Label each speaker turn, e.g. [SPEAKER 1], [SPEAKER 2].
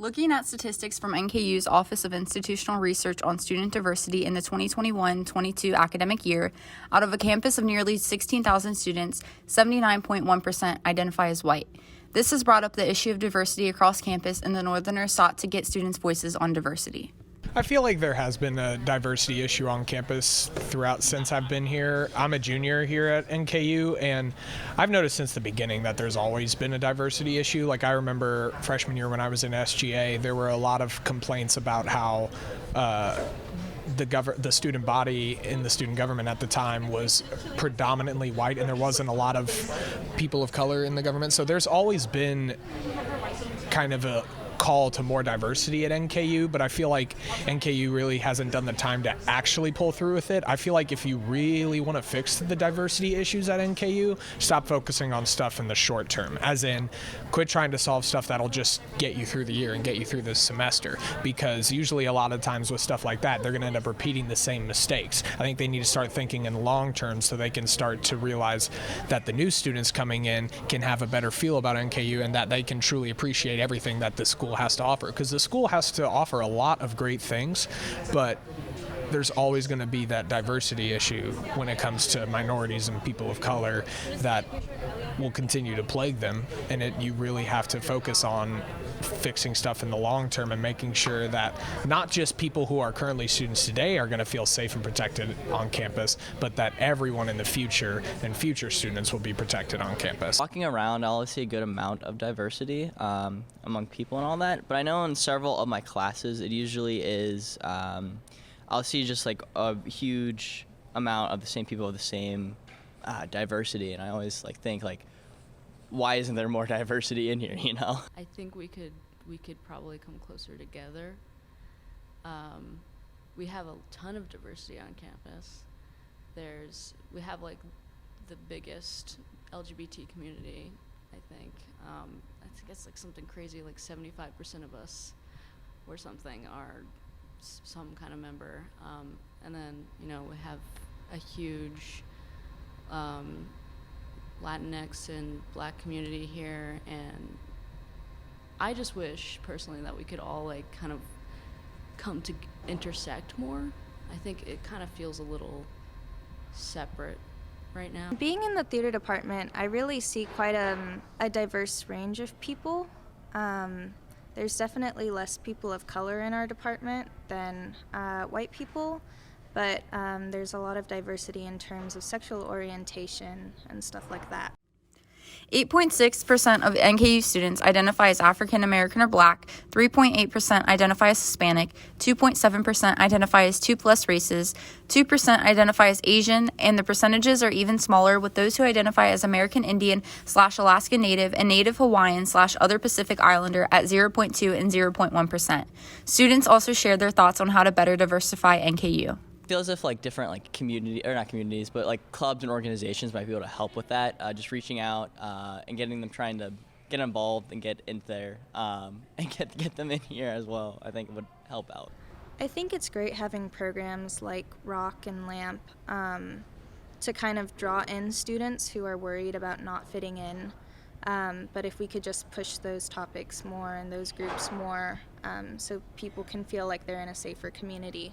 [SPEAKER 1] Looking at statistics from NKU's Office of Institutional Research on Student Diversity in the 2021-22 academic year, out of a campus of nearly 16,000 students, 79.1% identify as white. This has brought up the issue of diversity across campus, and the Northerners sought to get students' voices on diversity.
[SPEAKER 2] I feel like there has been a diversity issue on campus throughout since I've been here. I'm a junior here at NKU, and I've noticed since the beginning that there's always been a diversity issue. Like, I remember freshman year when I was in SGA, there were a lot of complaints about how the student body in the student government at the time was predominantly white, and there wasn't a lot of people of color in the government. So there's always been kind of a call to more diversity at NKU, but I feel like NKU really hasn't done the time to actually pull through with it. I feel like if you really want to fix the diversity issues at NKU, stop focusing on stuff in the short term, as in quit trying to solve stuff that'll just get you through the year and get you through this semester, because usually a lot of times with stuff like that, they're going to end up repeating the same mistakes. I think they need to start thinking in long term so they can start to realize that the new students coming in can have a better feel about NKU and that they can truly appreciate everything that the school has to offer, because the school has to offer a lot of great things, but there's always going to be that diversity issue when it comes to minorities and people of color that will continue to plague them, and you really have to focus on fixing stuff in the long term and making sure that not just people who are currently students today are going to feel safe and protected on campus, but that everyone in the future and future students will be protected on campus.
[SPEAKER 3] Walking around, I always see a good amount of diversity among people and all that, but I know in several of my classes it usually is I'll see just like a huge amount of the same people with the same diversity, and I always think why isn't there more diversity in here, you know?
[SPEAKER 4] I think we could probably come closer together. We have a ton of diversity on campus. We have the biggest LGBT community, I think. I think it's something crazy, 75% of us or something are some kind of member. And then, we have a huge Latinx and Black community here, and I just wish personally that we could all kind of come to intersect more. I think it kind of feels a little separate right now.
[SPEAKER 5] Being in the theater department, I really see quite a diverse range of people. There's definitely less people of color in our department than white people, but there's a lot of diversity in terms of sexual orientation and stuff like that.
[SPEAKER 1] 8.6% of NKU students identify as African American or Black, 3.8% identify as Hispanic, 2.7% identify as 2+ races, 2% identify as Asian, and the percentages are even smaller with those who identify as American Indian / Alaska Native and Native Hawaiian / other Pacific Islander at 0.2 and 0.1%. Students also shared their thoughts on how to better diversify NKU.
[SPEAKER 3] Feels as if different community, or not communities, but clubs and organizations might be able to help with that. Just reaching out and getting them, trying to get involved and get in there and get them in here as well. I think it would help out.
[SPEAKER 5] I think it's great having programs like Rock and Lamp to kind of draw in students who are worried about not fitting in. But if we could just push those topics more and those groups more so people can feel like they're in a safer community.